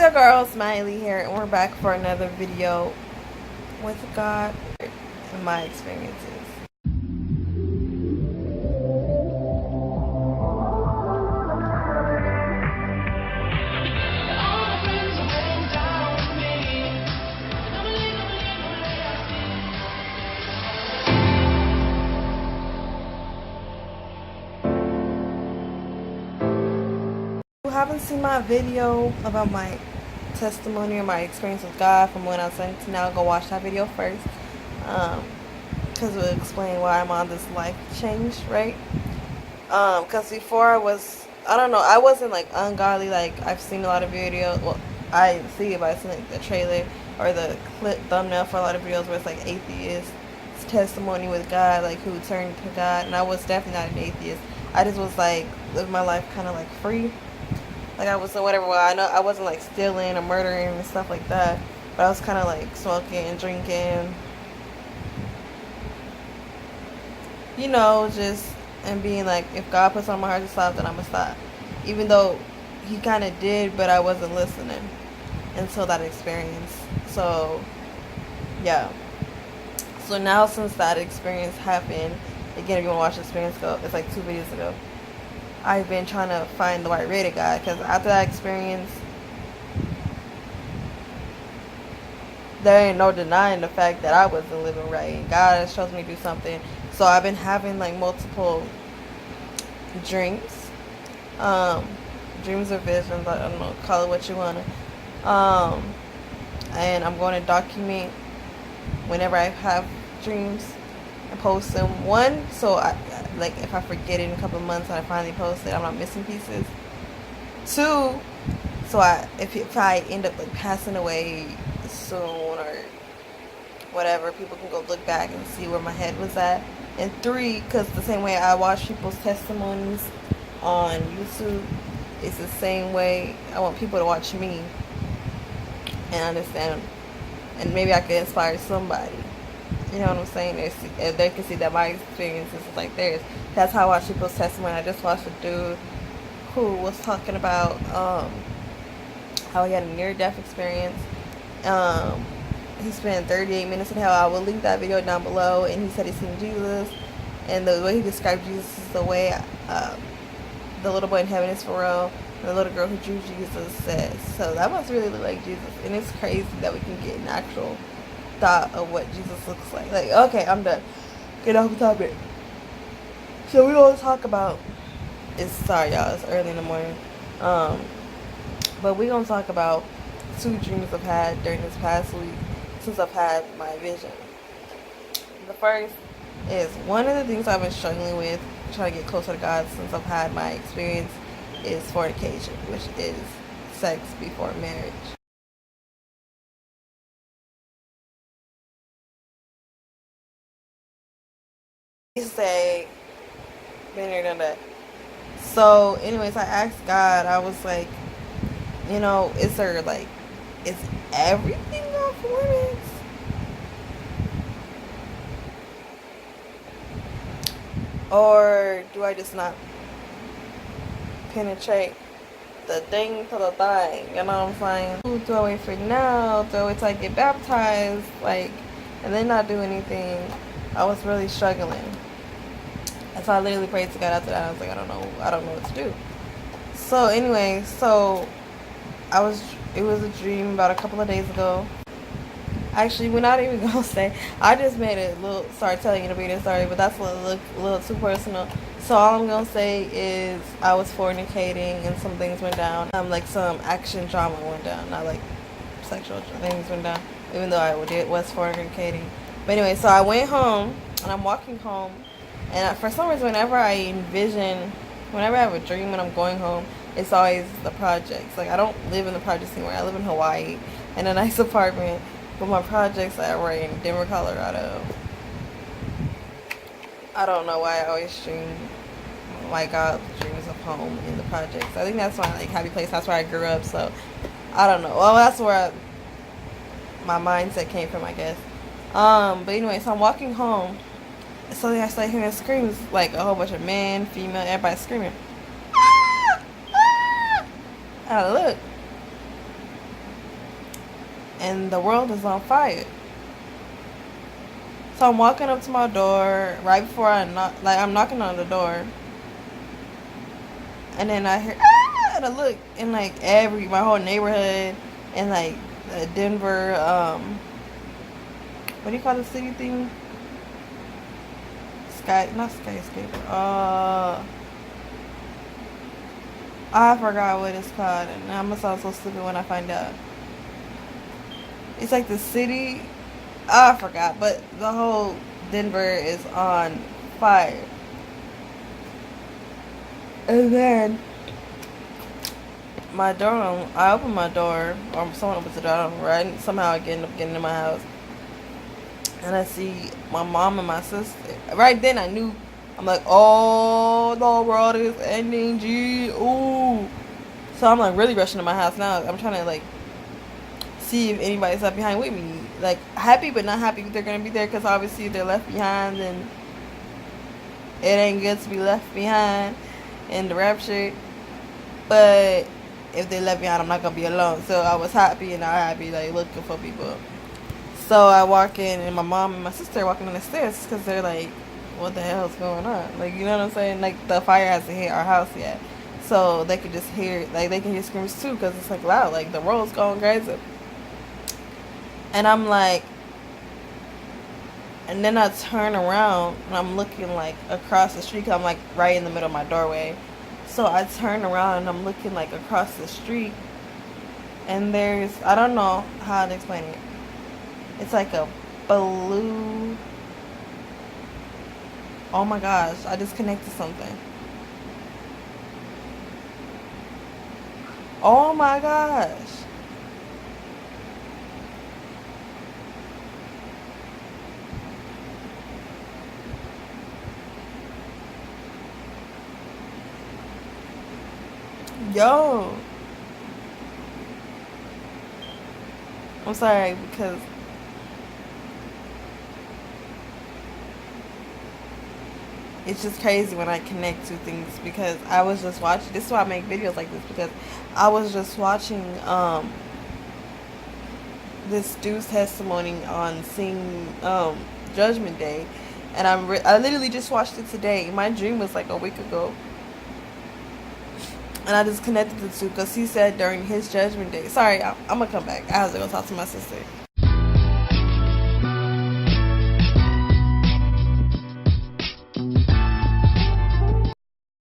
your girl Smiley here, and we're back for another video with God and my experiences. If you haven't seen my video about my testimony or my experience with God from when I was 17, now go watch that video first, because it'll explain why I'm on this life change, right? Because before I don't know, I wasn't like ungodly. Like, I've seen a lot of videos, well, I didn't see it, but I seen like the trailer or the clip thumbnail for a lot of videos where it's like atheist testimony with God, like who turned to God. And I was definitely not an atheist. I just was like living my life kind of like free. Like, I was whatever. Well, I know I wasn't like stealing or murdering and stuff like that, but I was kind of like smoking and drinking, just and being like, if God puts on my heart to stop, then I'm gonna stop. Even though He kind of did, but I wasn't listening until that experience. So yeah. So now, since that experience happened, again, if you want to watch the experience, go. It's like 2 videos ago. I've been trying to find the right rated God, because after that experience, there ain't no denying the fact that I wasn't living right, and God has chosen me to do something. So I've been having like multiple dreams, dreams or visions. I don't know, call it what you wanna. And I'm going to document whenever I have dreams and post them. One, so I like, if I forget it in a couple of months and I finally post it, I'm not missing pieces. Two, so if I end up like passing away soon or whatever, people can go look back and see where my head was at. And three, because the same way I watch people's testimonies on YouTube, it's the same way I want people to watch me and understand, and maybe I could inspire somebody. You know what I'm saying? If they can see that my experience is like theirs. That's how I watch people's testimony. I just watched a dude who was talking about how he had a near-death experience. He spent 38 minutes in hell. I will link that video down below. And he said he's seen Jesus. And the way he described Jesus is the way the little boy in heaven is for real. And the little girl who drew Jesus says. So that must really look like Jesus. And it's crazy that we can get an actual thought of what Jesus looks like. Like, okay, I'm done. Get off the topic. So we gonna talk about, sorry y'all, it's early in the morning. But we gonna talk about 2 dreams I've had during this past week since I've had my vision. The first is, one of the things I've been struggling with, trying to get closer to God since I've had my experience, is fornication, which is sex before marriage. He say, been here, done that. So, anyways, I asked God. I was like, is there like, is everything off limits? Or do I just not penetrate the thing to the thing? You know what I'm saying? Who do I wait for now? Do I wait till I get baptized? Like, and then not do anything? I was really struggling. And so I literally prayed to God after that. I was like, I don't know what to do. So anyway, it was a dream about a couple of days ago. Actually, we're not even gonna say. I just made it start telling you the reading story, but that's a little too personal. So all I'm gonna say is I was fornicating and some things went down. Like some action drama went down, not like sexual things went down. Even though I was fornicating. But anyway, so I went home and I'm walking home, and for some reason, whenever I have a dream when I'm going home, it's always the projects. Like, I don't live in the projects anymore. I live in Hawaii in a nice apartment. But my projects are right in Denver, Colorado. I don't know why I always dream, like, God dreams of home in the projects. I think that's my happy place. That's where I grew up. So I don't know. Well, that's where my mindset came from, I guess. But anyway, so I'm walking home. So then I started hearing screams, like a whole bunch of men, female, everybody screaming. Ah! Ah! And I look, and the world is on fire. So I'm walking up to my door right before I knock, like I'm knocking on the door, and then I hear ah, and I look, and like my whole neighborhood, and like Denver, what do you call the city thing? Not skyscraper. I forgot what it's called, and I'm gonna sound so stupid when I find out. It's like the city. I forgot, but the whole Denver is on fire. And then I open my door, or someone opens the door, right? Somehow I end up getting in my house, and I see my mom and my sister. Right then I knew. I'm like, oh, the world is ending, G. Ooh. So I'm like really rushing to my house now. I'm trying to like see if anybody's left behind with me. Like happy but not happy they're gonna be there, because obviously if they're left behind, then it ain't good to be left behind in the rapture. But if they left behind, I'm not gonna be alone. So I was happy and not happy, like looking for people. So I walk in, and my mom and my sister are walking on the stairs because they're like, what the hell is going on? Like, you know what I'm saying? Like, the fire hasn't hit our house yet. So they could just hear, like, they can hear screams too, because it's like loud. Like, the world's going crazy. And I'm like, and then I turn around, and I'm looking like across the street, 'cause I'm like right in the middle of my doorway. So I turn around, and I'm looking like across the street, and there's, I don't know how to explain it. It's like a blue. Oh my gosh, I just connected something. Oh my gosh. Yo. I'm sorry, because it's just crazy when I connect to things, because I was just watching, this is why I make videos like this, because I was just watching this dude's testimony on seeing Judgment Day, and I literally just watched it today. My dream was like a week ago, and I just connected the two because he said during his Judgment Day. Sorry, I'm gonna come back. I have to go talk to my sister.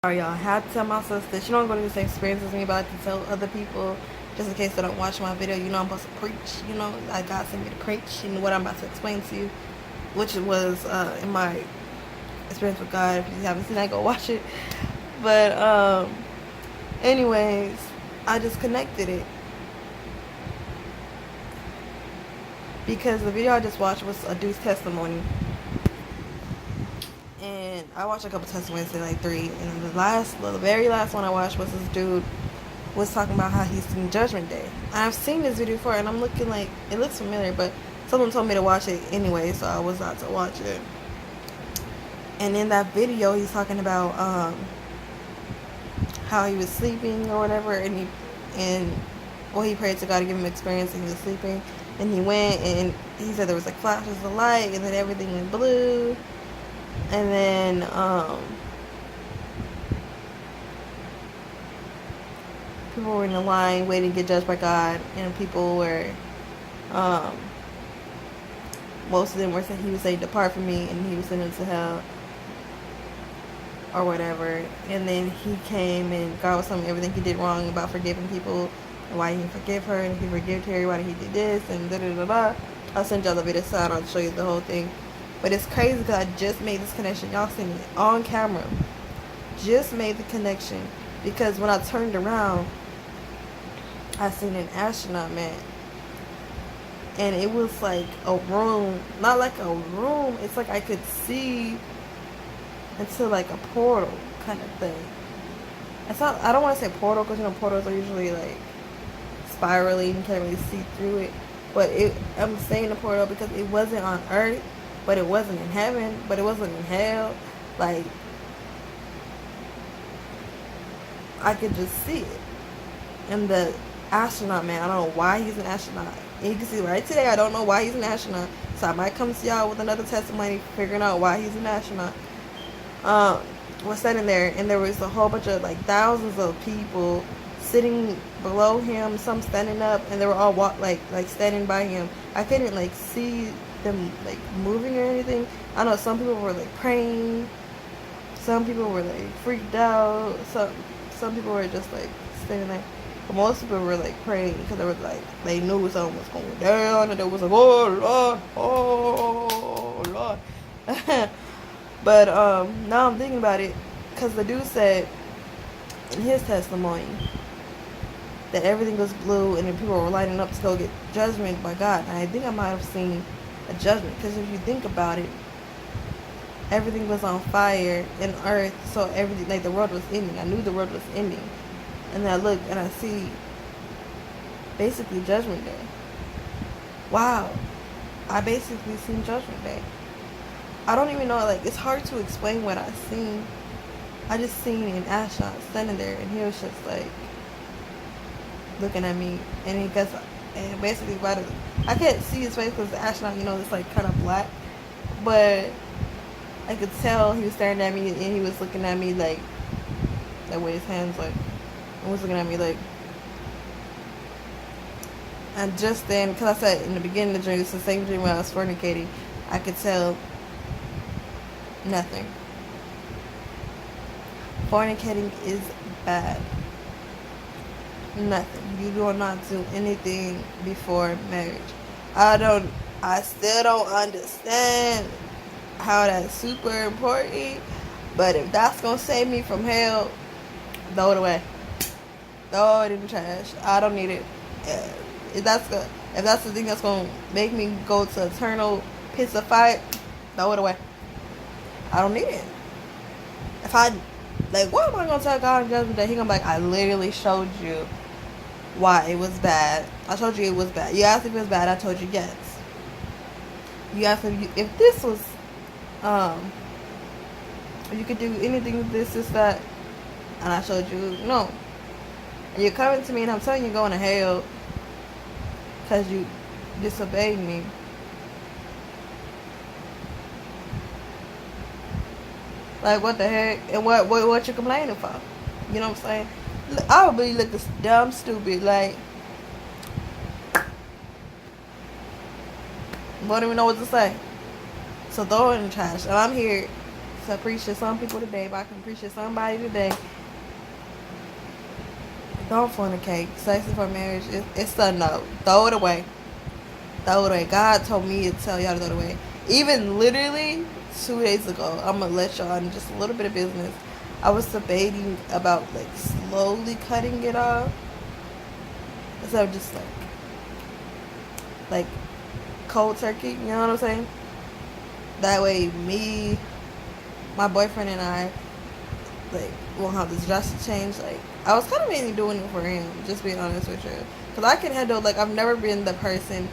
Sorry, y'all. I had to tell my sister she don't go through the same experience as me, but I can tell other people just in case they don't watch my video. You know I'm supposed to preach. You know, I God sent me to preach, and what I'm about to explain to you, which was in my experience with God. If you haven't seen that, go watch it. But anyways, I just connected it because the video I just watched was a dude's testimony. And I watched a couple testimonies, say like 3, and the very last one I watched was this dude was talking about how he's seen Judgment Day. And I've seen this video before, and I'm looking like it looks familiar, but someone told me to watch it anyway, so I was out to watch it. And in that video, he's talking about how he was sleeping or whatever, and he prayed to God to give him experience, and he was sleeping, and he went, and he said there was like flashes of light, and then everything went blue. And then people were in the line waiting to get judged by God, and people were most of them were saying, he was saying, depart from me, and he was sent into hell or whatever. And then he came, and God was telling him everything he did wrong about forgiving people, and why he didn't forgive her, and if he forgave Terry, why he did this, and da da da da. I'll send y'all the video so I'll show you the whole thing. But it's crazy because I just made this connection. Y'all seen it on camera. Just made the connection. Because when I turned around, I seen an astronaut man. And it was like a room. Not like a room. It's like I could see into like a portal kind of thing. It's not, I don't want to say portal because, you know, portals are usually like spirally. You can't really see through it. But I'm saying the portal because it wasn't on Earth. But it wasn't in heaven, but it wasn't in hell. Like, I could just see it. And the astronaut, man. I don't know why he's an astronaut. And you can see right today, I don't know why he's an astronaut. So I might come to y'all with another testimony figuring out why he's an astronaut. Was standing there, and there was a whole bunch of like thousands of people sitting below him, some standing up, and they were all like standing by him. I couldn't like see them like moving or anything. I know some people were like praying, some people were like freaked out, some people were just like standing there. But most people were like praying because they were like they knew something was going down, and they was like, oh Lord. But now I'm thinking about it, because the dude said in his testimony that everything was blue and then people were lighting up to go get judgment by God. And I think I might have seen a judgment, because if you think about it, everything was on fire in earth, so everything, like the world was ending. I knew the world was ending, and then I look and I see basically Judgment Day. Wow, I basically seen Judgment Day. I don't even know, like, it's hard to explain what I seen. I just seen an astronaut standing there, and he was just like looking at me, and he goes, and basically I can't see his face because the astronaut, it's like kind of black, but I could tell he was staring at me, and he was looking at me like with his hands, like, and was looking at me like. And just then, because I said in the beginning of the dream, it's the same dream when I was fornicating, I could tell nothing. Fornicating is bad. Nothing. You do not do anything before marriage. I still don't understand how that's super important, but if that's gonna save me from hell, throw it away. Throw it in the trash. I don't need it. If that's the thing that's gonna make me go to eternal pits of fire, throw it away. I don't need it. If I, like, what am I gonna tell God on Judgment Day? He gonna be like, I literally showed you why it was bad. I showed you it was bad. You asked if it was bad, I told you yes. You asked if this was, if you could do anything with this, that, and I showed you no. And you're coming to me and I'm telling you you're going to hell because you disobeyed me. Like, what the heck? And what you complaining for? You know what I'm saying? I would be looking dumb stupid, like, don't even know what to say. So throw it in the trash. And I'm here to preach to some people today. If I can preach to somebody today, don't fornicate. Sex before marriage, it's a no. Throw it away. Throw it away. God told me to tell y'all to throw it away. Even literally 2 days ago, I'm going to let y'all in just a little bit of business. I was debating about, like, slowly cutting it off. Instead of just, like cold turkey, you know what I'm saying? That way, me, my boyfriend, and I, like, won't have this drastic change. Like, I was kind of mainly doing it for him, just being honest with you. Because I can handle, like, I've never been the person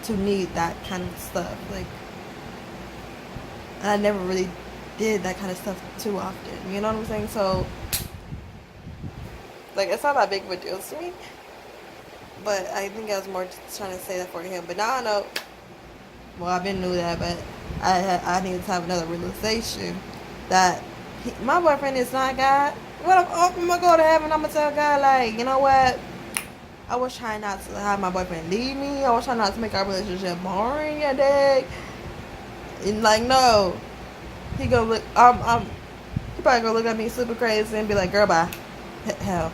to need that kind of stuff. Like, and I never really did that kind of stuff too often. You know what I'm saying? So, like, it's not that big of a deal to me. But I think I was more just trying to say that for him. But now I know. Well, I've been knew that, but I needed to have another realization that my boyfriend is not God. What if I'm gonna go to heaven? I'm gonna tell God, like, you know what? I was trying not to have my boyfriend leave me. I was trying not to make our relationship boring a day. And, like, no, he gonna look. He probably gonna look at me super crazy and be like, "Girl, bye." Hell.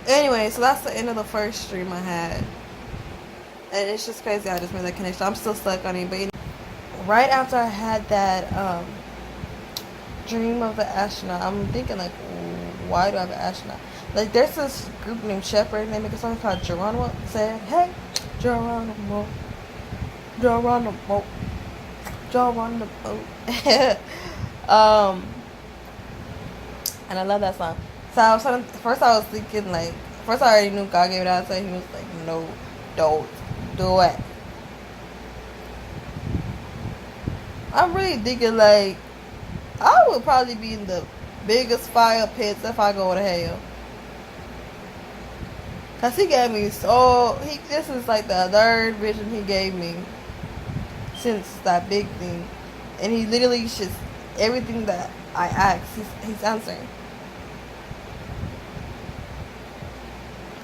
Anyway, so that's the end of the first dream I had. And it's just crazy I just made that connection. I'm still stuck on it. But anyway, right after I had that dream of the astronaut, I'm thinking, like, why do I have an astronaut? Like, there's this group named Shepherd, and they make a song called Geronimo. Saying, hey, Geronimo, Geronimo, Geronimo. And I love that song. So I was thinking, like, first I already knew God gave it out, so he was like, no, don't do it. I'm really thinking, like, I would probably be in the biggest fire pits if I go to hell. Cause he gave me this is like the third vision he gave me since that big thing. And he literally just, everything that I asked, he's answering.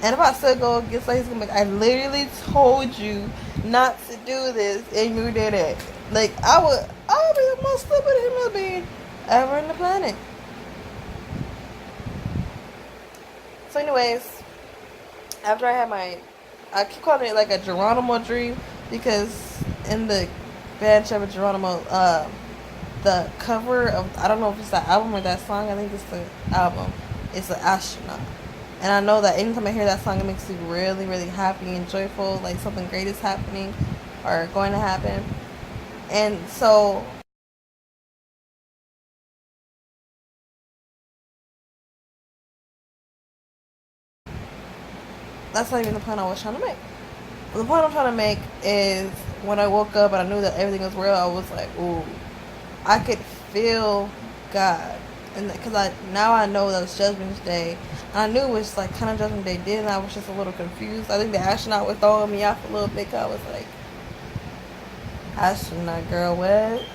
And if I still go against like, he's gonna be like, I literally told you not to do this and you did it. Like, I would be the most stupid human being ever on the planet. So anyways, after I had I keep calling it like a Geronimo dream, because in the band Shepherd Geronimo, the cover of, I don't know if it's the album or that song, I think it's the album, it's an astronaut. And I know that anytime I hear that song, it makes me really, really happy and joyful, like something great is happening or going to happen. And so that's not even the point I was trying to make. The point I'm trying to make is when I woke up and I knew that everything was real, I was like, ooh, I could feel God. And because now I know that it's Judgment Day. And I knew it was like kind of Judgment Day did, and I was just a little confused. I think the astronaut was throwing me off a little bit. I was like, astronaut girl, what?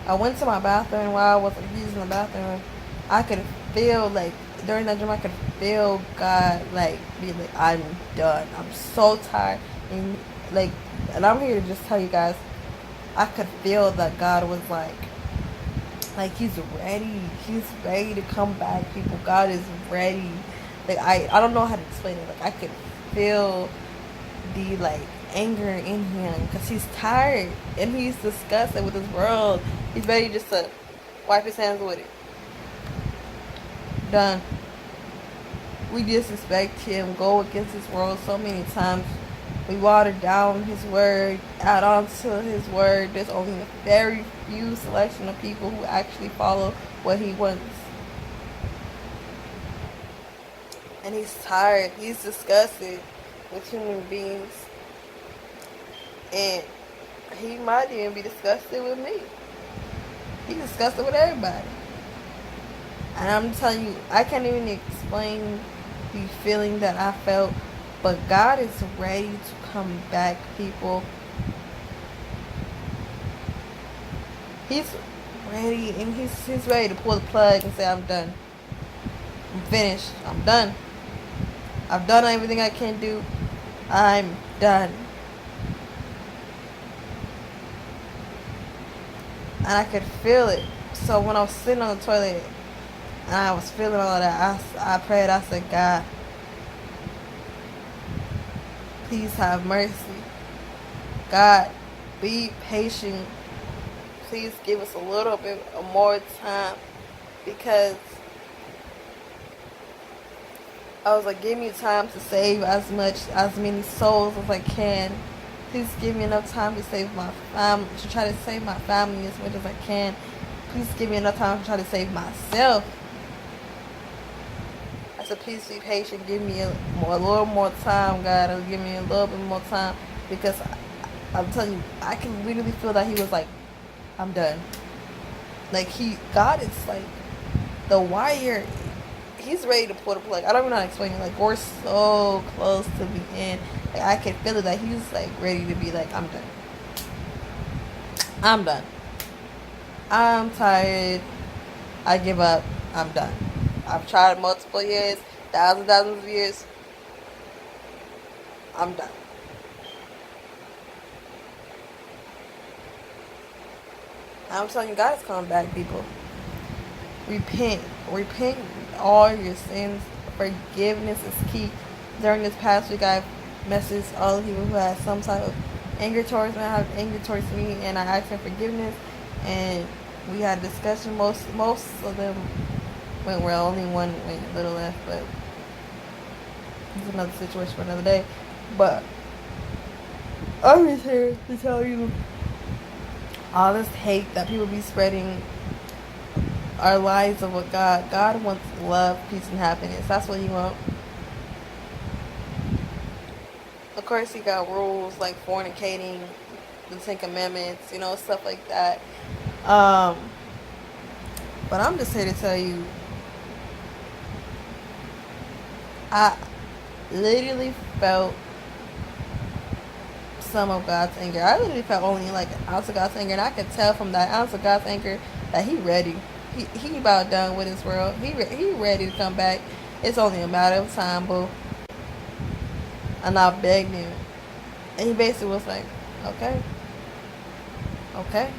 I went to my bathroom while I was like, using the bathroom. I could feel like during that dream, I could feel God like be like, I'm done. I'm so tired, and like, and I'm here to just tell you guys, I could feel that God was like he's ready. He's ready to come back, people. God is ready. Like I don't know how to explain it. Like I could feel the like anger in him because he's tired and he's disgusted with his world. He's ready just to wipe his hands with it. Done. We disrespect him, go against his world so many times. We water down his word, add on to his word. There's only a very few selection of people who actually follow what he wants. And he's tired. He's disgusted with human beings. And he might even be disgusted with me. He's disgusted with everybody. And I'm telling you, I can't even explain the feeling that I felt. But God is ready to come back, people. He's ready, and he's ready to pull the plug and say, I'm done. I'm finished. I'm done. I've done everything I can do. I'm done. And I could feel it. So when I was sitting on the toilet and I was feeling all that, I prayed. I said, God, please have mercy. God, be patient. Please give us a little bit more time, because I was like, give me time to save as many souls as I can. Please give me enough time to save my family, to try to save my family as much as I can. Please give me enough time to try to save myself. I said, please be patient. Give me a little more time, God. Give me a little bit more time, because I'm telling you, I can literally feel that he was like, I'm done. Like God is like the wire. He's ready to pull the plug. I don't even know how to explain it. Like, we're so close to the end. Like, I can feel it that he's like ready to be like, I'm done. I'm done. I'm tired. I give up. I'm done. I've tried multiple years, thousands of years. I'm done. I'm telling you, God is coming back, people. Repent. Repent all your sins. Forgiveness is key. During this past week, I've messaged all the people who had some type of anger towards me. I have anger towards me, and I asked for forgiveness. And we had a discussion. Most of them went well. Only one went a little left, but it's another situation for another day. But I'm just here to tell you, all this hate that people be spreading are lies of what God wants love, peace, and happiness. That's what he wants. Of course, he got rules like fornicating, the Ten Commandments, stuff like that. But I'm just here to tell you, I literally felt some of God's anger. I literally felt only like an ounce of God's anger, and I could tell from that ounce of God's anger that He ready. He about done with this world. He ready to come back. It's only a matter of time, boo. And I begged him, and he basically was like, "Okay, okay."